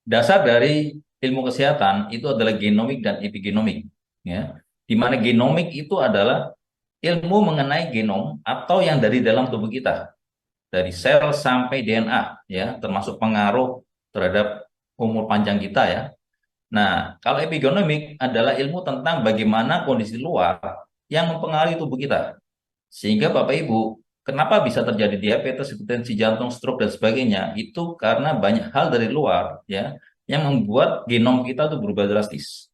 Dasar dari ilmu kesehatan itu adalah genomik dan epigenomik, ya. Di mana genomik itu adalah ilmu mengenai genom atau yang dari dalam tubuh kita, dari sel sampai DNA, ya, termasuk pengaruh terhadap umur panjang kita, ya. Nah, kalau epigenomik adalah ilmu tentang bagaimana kondisi luar yang mempengaruhi tubuh kita. Sehingga Bapak Ibu, kenapa bisa terjadi diabetes, hipertensi jantung, stroke dan sebagainya? Itu karena banyak hal dari luar, ya, yang membuat genom kita tuh berubah drastis.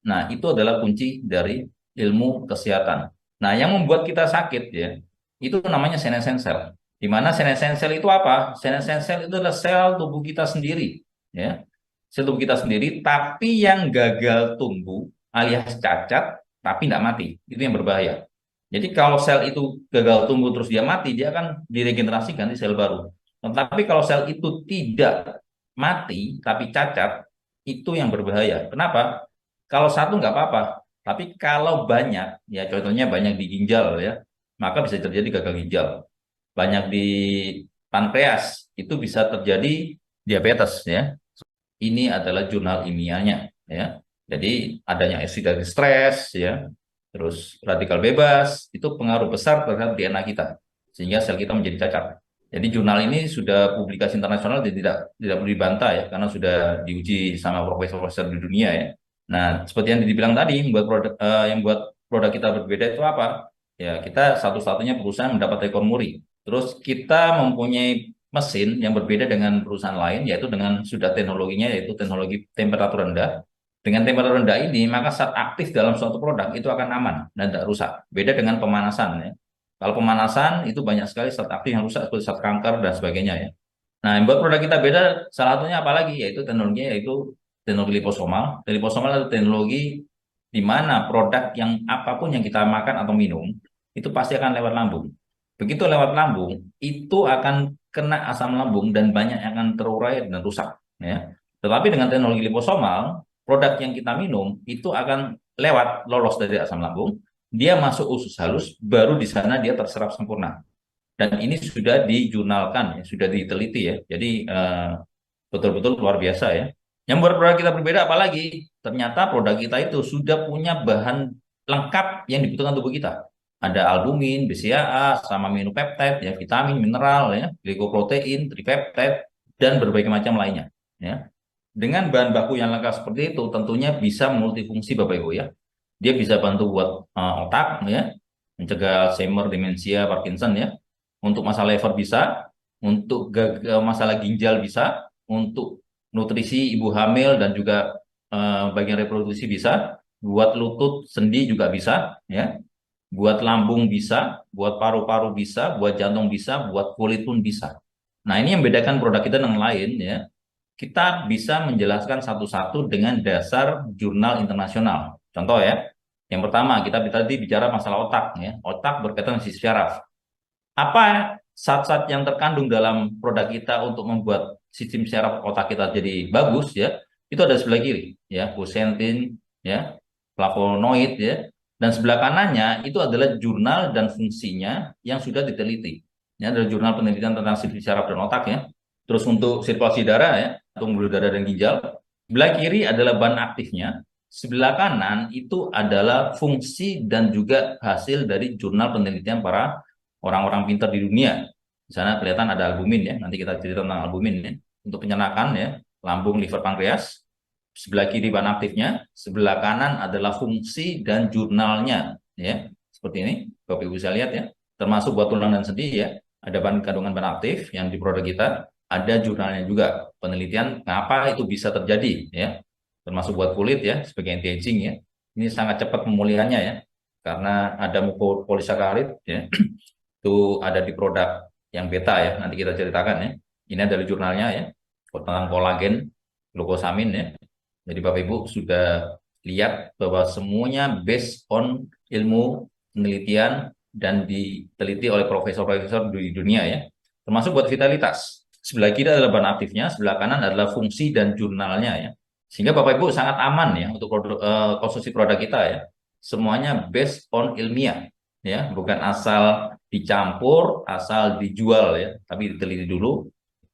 Nah, itu adalah kunci dari ilmu kesehatan. Nah, yang membuat kita sakit, ya, itu namanya senescent cell. Di mana senescent cell itu apa? Senescent cell itu adalah sel tubuh kita sendiri, ya. Sel tubuh kita sendiri, tapi yang gagal tumbuh alias cacat, tapi tidak mati. Itu yang berbahaya. Jadi kalau sel itu gagal tumbuh terus dia mati, dia akan diregenerasikan di sel baru. Tetapi kalau sel itu tidak mati, tapi cacat, itu yang berbahaya. Kenapa? Kalau satu nggak apa-apa, tapi kalau banyak, ya contohnya banyak di ginjal, ya, maka bisa terjadi gagal ginjal. Banyak di pankreas, itu bisa terjadi diabetes, ya. Ini adalah jurnal ilmiahnya, ya. Jadi adanya oksidatif stres, ya, terus radikal bebas itu pengaruh besar terhadap DNA kita, sehingga sel kita menjadi cacat. Jadi jurnal ini sudah publikasi internasional dan tidak perlu dibantah, ya, karena sudah diuji sama profesor-profesor di dunia, ya. Nah, seperti yang dibilang tadi, yang buat produk kita berbeda itu apa? Ya, kita satu-satunya perusahaan mendapat rekor muri. Terus kita mempunyai mesin yang berbeda dengan perusahaan lain, yaitu dengan sudah teknologinya, yaitu teknologi temperatur rendah. Dengan temperatur rendah ini, maka saat aktif dalam suatu produk itu akan aman dan tidak rusak. Beda dengan pemanasan, ya. Kalau pemanasan itu banyak sekali zat aktif yang rusak seperti zat kanker dan sebagainya, ya. Nah, yang buat produk kita beda salah satunya apalagi yaitu teknologinya yaitu teknologi liposomal. Liposomal adalah teknologi di mana produk yang apapun yang kita makan atau minum itu pasti akan lewat lambung. Begitu lewat lambung, itu akan kena asam lambung dan banyak yang akan terurai dan rusak, ya. Tetapi dengan teknologi liposomal, produk yang kita minum itu akan lewat lolos dari asam lambung, dia masuk usus halus, baru di sana dia terserap sempurna. Dan ini sudah dijurnalkan, ya, sudah diteliti, ya. Jadi betul-betul luar biasa, ya. Yang membuat produk kita berbeda apalagi? Ternyata produk kita itu sudah punya bahan lengkap yang dibutuhkan tubuh kita. Ada albumin, BCAA, sama aminopeptide, ya, vitamin, mineral, ya, glikoprotein, tripeptide, dan berbagai macam lainnya, ya. Dengan bahan baku yang lengkap seperti itu, tentunya bisa multifungsi Bapak Ibu, ya. Dia bisa bantu buat otak, ya, mencegah Alzheimer, demensia, Parkinson, ya. Untuk masalah lever bisa, untuk masalah ginjal bisa, untuk nutrisi ibu hamil dan juga bagian reproduksi bisa, buat lutut, sendi juga bisa, ya. Buat lambung bisa, buat paru-paru bisa, buat jantung bisa, buat kulit pun bisa. Nah, ini yang membedakan produk kita dengan lain, ya. Kita bisa menjelaskan satu-satu dengan dasar jurnal internasional. Contoh, ya. Yang pertama, kita tadi bicara masalah otak, ya. Otak berkaitan dengan sistem syaraf. Apa zat-zat yang terkandung dalam produk kita untuk membuat sistem syaraf otak kita jadi bagus, ya, itu ada sebelah kiri, ya, quercetin, ya, flavonoid, ya, dan sebelah kanannya itu adalah jurnal dan fungsinya yang sudah diteliti. Ya, adalah jurnal penelitian tentang sistem syaraf dan otak, ya. Terus untuk sirkulasi darah, ya, atau pembuluh darah dan ginjal, sebelah kiri adalah bahan aktifnya, sebelah kanan itu adalah fungsi dan juga hasil dari jurnal penelitian para orang-orang pintar di dunia. Di sana kelihatan ada albumin, ya. Nanti kita cerita tentang albumin, ya. Untuk penyerapan, ya, lambung, liver, pankreas. Sebelah kiri bahan aktifnya, sebelah kanan adalah fungsi dan jurnalnya, ya. Seperti ini, Bapak Ibu bisa lihat, ya. Termasuk buat tulang dan sendi, ya. Ada bahan kandungan bahan aktif yang di produk kita, ada jurnalnya juga, penelitian kenapa itu bisa terjadi, ya. Termasuk buat kulit, ya, sebagai anti aging, ya. Ini sangat cepat pemulihannya, ya. Karena ada mukopolisakarid, ya, itu ada di produk yang beta, ya, nanti kita ceritakan, ya. Ini adalah jurnalnya, ya, tentang kolagen, glukosamin, ya. Jadi Bapak Ibu sudah lihat bahwa semuanya based on ilmu penelitian dan diteliti oleh profesor-profesor di dunia, ya. Termasuk buat vitalitas. Sebelah kiri adalah bahan aktifnya, sebelah kanan adalah fungsi dan jurnalnya, ya. Sehingga Bapak Ibu sangat aman, ya, untuk konsumsi produk kita, ya. Semuanya based on ilmiah, ya, bukan asal dicampur, asal dijual, ya, tapi diteliti dulu.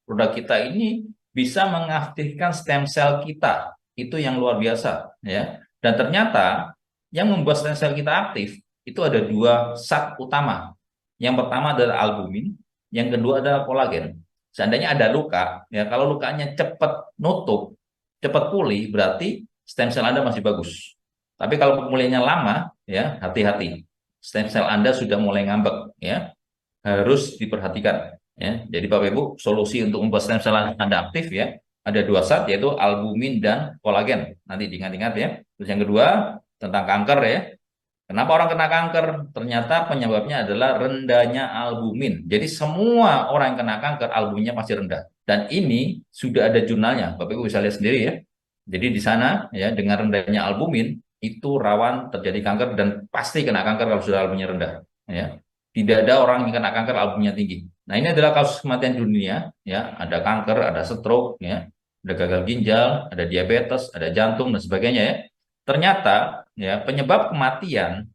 Produk kita ini bisa mengaktifkan stem cell kita. Itu yang luar biasa, ya. Dan ternyata yang membuat stem cell kita aktif itu ada dua zat utama. Yang pertama adalah albumin, yang kedua adalah kolagen. Seandainya ada luka, ya kalau lukanya cepat nutup, cepat pulih, berarti stem cell Anda masih bagus. Tapi kalau pemulihannya lama, ya hati-hati. Stem cell Anda sudah mulai ngambek, ya harus diperhatikan. Ya, jadi Bapak Ibu, solusi untuk membuat stem cell Anda aktif ya, ada dua zat yaitu albumin dan kolagen. Nanti diingat-ingat ya. Terus yang kedua tentang kanker ya. Kenapa orang kena kanker? Ternyata penyebabnya adalah rendahnya albumin. Jadi semua orang yang kena kanker albuminnya pasti rendah. Dan ini sudah ada jurnalnya. Bapak Ibu bisa lihat sendiri ya. Jadi di sana ya dengan rendahnya albumin itu rawan terjadi kanker dan pasti kena kanker kalau sudah albuminnya rendah. Ya. Tidak ada orang yang kena kanker albuminnya tinggi. Nah ini adalah kasus kematian dunia. Ya, ada kanker, ada stroke, ya, ada gagal ginjal, ada diabetes, ada jantung dan sebagainya ya. Ternyata ya penyebab kematian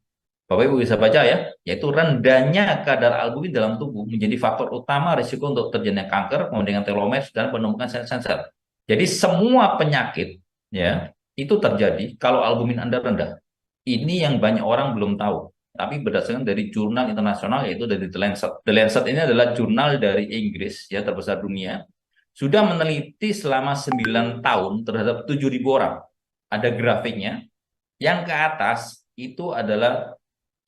Bapak Ibu bisa baca ya, yaitu rendahnya kadar albumin dalam tubuh menjadi faktor utama risiko untuk terjadinya kanker, kemudian telomeres dan penumpukan sel-sel. Jadi semua penyakit ya itu terjadi kalau albumin Anda rendah. Ini yang banyak orang belum tahu. Tapi berdasarkan dari jurnal internasional yaitu dari The Lancet. The Lancet ini adalah jurnal dari Inggris ya terbesar dunia. Sudah meneliti selama 9 tahun terhadap 7.000 orang. Ada grafiknya. Yang ke atas itu adalah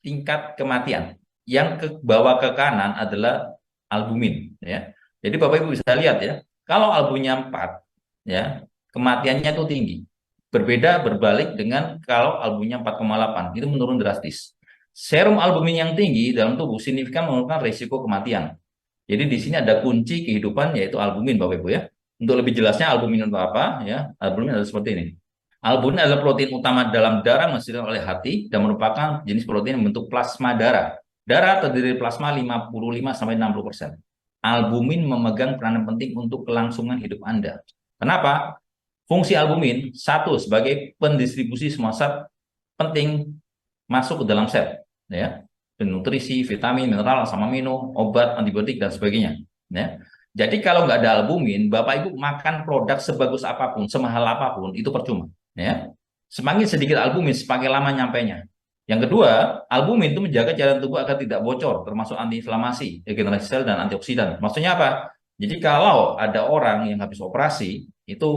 tingkat kematian. Yang ke bawah ke kanan adalah albumin ya. Jadi Bapak Ibu bisa lihat ya, kalau albuminnya 4 ya, kematiannya itu tinggi. Berbeda berbalik dengan kalau albuminnya 4,8 itu menurun drastis. Serum albumin yang tinggi dalam tubuh signifikan menurunkan risiko kematian. Jadi di sini ada kunci kehidupan yaitu albumin Bapak Ibu ya. Untuk lebih jelasnya albumin itu apa ya? Albumin adalah seperti ini. Albumin adalah protein utama dalam darah yang dihasilkan oleh hati dan merupakan jenis protein yang membentuk plasma darah. Darah terdiri dari plasma 55-60%. Albumin memegang peranan penting untuk kelangsungan hidup Anda. Kenapa? Fungsi albumin, satu, sebagai pendistribusi semua zat penting masuk ke dalam sel. Ya. Nutrisi, vitamin, mineral, asam amino, obat, antibiotik, dan sebagainya. Ya. Jadi kalau nggak ada albumin, Bapak Ibu makan produk sebagus apapun, semahal apapun, itu percuma. Ya. Semakin sedikit albumin, semakin lama nyampainya. Yang kedua, albumin itu menjaga cairan tubuh agar tidak bocor, termasuk antiinflamasi, regenerasi sel, dan antioksidan. Maksudnya apa? Jadi kalau ada orang yang habis operasi, itu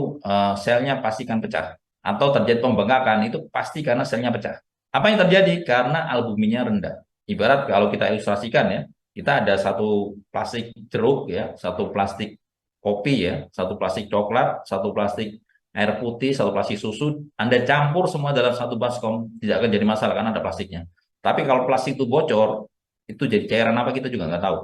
selnya pasti akan pecah. Atau terjadi pembengkakan, itu pasti karena selnya pecah. Apa yang terjadi? Karena albuminnya rendah. Ibarat kalau kita ilustrasikan ya, kita ada satu plastik jeruk ya, satu plastik kopi ya, satu plastik coklat, satu plastik air putih, satu plastik susu, Anda campur semua dalam satu baskom, tidak akan jadi masalah karena ada plastiknya. Tapi kalau plastik itu bocor, itu jadi cairan apa kita juga nggak tahu.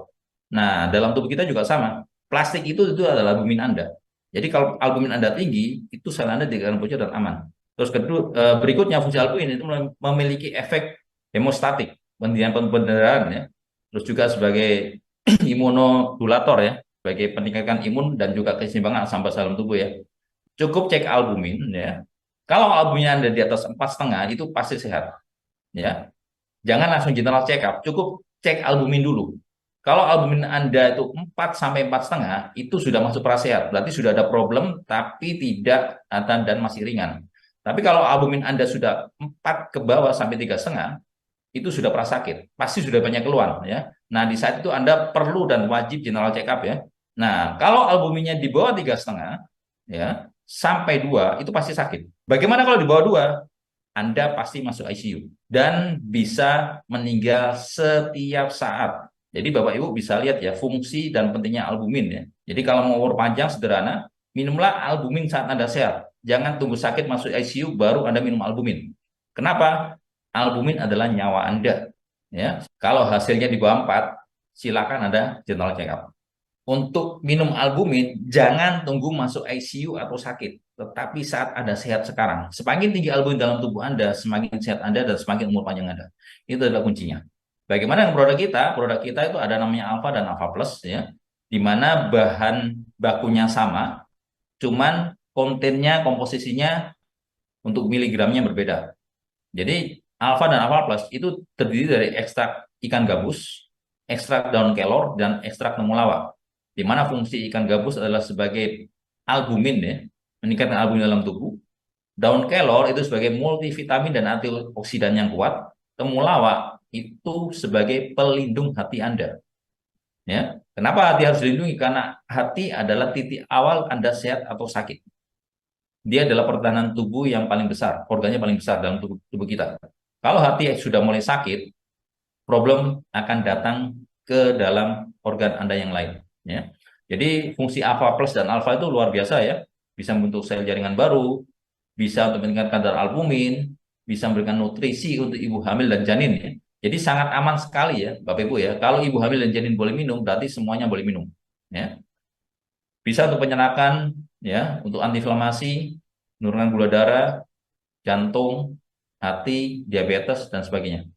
Nah, dalam tubuh kita juga sama. Plastik itu adalah albumin Anda. Jadi kalau albumin Anda tinggi, itu sel Anda tidak akan bocor dan aman. Terus kedua, berikutnya fungsi albumin itu memiliki efek hemostatik, pendarahan ya. Terus juga sebagai imunodulator ya, sebagai peningkatan imun dan juga keseimbangan asam basa dalam tubuh ya. Cukup cek albumin ya. Kalau albuminnya Anda di atas 4,5 itu pasti sehat ya. Jangan langsung general check up, cukup cek albumin dulu. Kalau albumin Anda itu 4 sampai 4,5 itu sudah masuk prasehat, berarti sudah ada problem tapi tidak dan masih ringan. Tapi kalau albumin Anda sudah 4 ke bawah sampai 3,5 itu sudah prasakit, pasti sudah banyak keluhan ya. Nah, di saat itu Anda perlu dan wajib general check up ya. Nah, kalau albuminnya di bawah 3,5 ya sampai 2 itu pasti sakit. Bagaimana kalau di bawah 2? Anda pasti masuk ICU dan bisa meninggal setiap saat. Jadi Bapak Ibu bisa lihat ya fungsi dan pentingnya albumin ya. Jadi kalau mau umur panjang sederhana, minumlah albumin saat Anda sehat. Jangan tunggu sakit masuk ICU baru Anda minum albumin. Kenapa? Albumin adalah nyawa Anda. Ya, kalau hasilnya di bawah 4, silakan Anda general check up. Untuk minum albumin, jangan tunggu masuk ICU atau sakit. Tetapi saat Anda sehat sekarang. Semakin tinggi albumin dalam tubuh Anda, semakin sehat Anda dan semakin umur panjang Anda. Itu adalah kuncinya. Bagaimana dengan produk kita? Produk kita itu ada namanya Alpha dan Alpha Plus ya. Di mana bahan bakunya sama, cuman kontennya, komposisinya untuk miligramnya berbeda. Jadi Alpha dan Alpha Plus itu terdiri dari ekstrak ikan gabus, ekstrak daun kelor, dan ekstrak temulawak. Di mana fungsi ikan gabus adalah sebagai albumin ya, meningkatkan albumin dalam tubuh. Daun kelor itu sebagai multivitamin dan antioksidan yang kuat. Temulawak itu sebagai pelindung hati Anda. Ya, kenapa hati harus dilindungi? Karena hati adalah titik awal Anda sehat atau sakit. Dia adalah pertahanan tubuh yang paling besar, organnya paling besar dalam tubuh kita. Kalau hati sudah mulai sakit, problem akan datang ke dalam organ Anda yang lain. Ya. Jadi fungsi alpha plus dan alpha itu luar biasa ya. Bisa membentuk sel jaringan baru, bisa untuk meningkatkan kadar albumin, bisa memberikan nutrisi untuk ibu hamil dan janin ya. Jadi sangat aman sekali ya, Bapak Ibu ya. Kalau ibu hamil dan janin boleh minum, berarti semuanya boleh minum. Ya. Bisa untuk penyerakan, ya, untuk antiinflamasi, menurunkan gula darah, jantung, hati, diabetes dan sebagainya.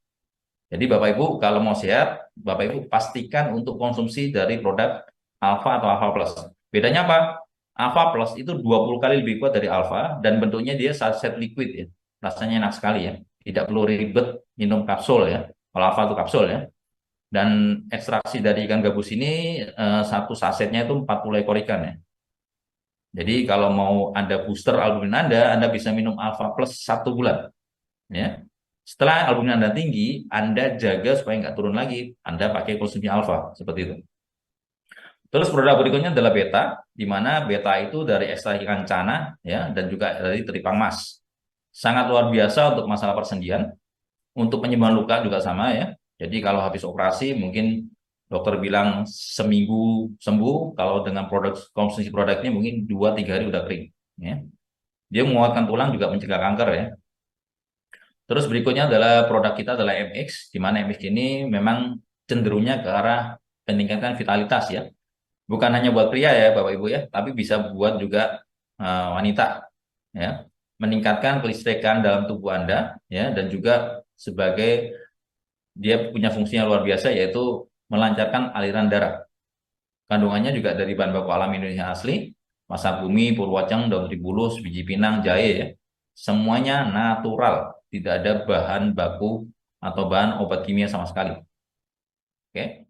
Jadi Bapak Ibu kalau mau sehat, Bapak Ibu pastikan untuk konsumsi dari produk Alpha atau Alpha Plus. Bedanya apa? Alpha Plus itu 20 kali lebih kuat dari Alpha dan bentuknya dia saset liquid ya. Rasanya enak sekali ya. Tidak perlu ribet minum kapsul ya. Kalau Alpha itu kapsul ya. Dan ekstraksi dari ikan gabus ini satu sasetnya itu 40 ekor ikan ya. Jadi kalau mau Anda booster albumin Anda bisa minum Alpha Plus 1 bulan ya. Setelah albumin Anda tinggi, Anda jaga supaya nggak turun lagi. Anda pakai konsumsi alfa, seperti itu. Terus produk berikutnya adalah beta, di mana beta itu dari ekstrak ikan cana, ya, dan juga dari teripang mas. Sangat luar biasa untuk masalah persendian. Untuk penyembuhan luka juga sama ya. Jadi kalau habis operasi mungkin dokter bilang seminggu sembuh, kalau dengan produk konsumsi produknya mungkin 2-3 hari udah kering. Ya. Dia menguatkan tulang juga mencegah kanker ya. Terus berikutnya adalah produk kita adalah MX, di mana MX ini memang cenderungnya ke arah peningkatan vitalitas ya. Bukan hanya buat pria ya Bapak Ibu ya, tapi bisa buat juga wanita ya. Meningkatkan kelistrikan dalam tubuh Anda ya, dan juga sebagai dia punya fungsinya luar biasa yaitu melancarkan aliran darah. Kandungannya juga dari bahan baku alami Indonesia asli, masa bumi, purwacang, daun tribulus, biji pinang, jahe ya. Semuanya natural, tidak ada bahan baku atau bahan obat kimia sama sekali. Oke.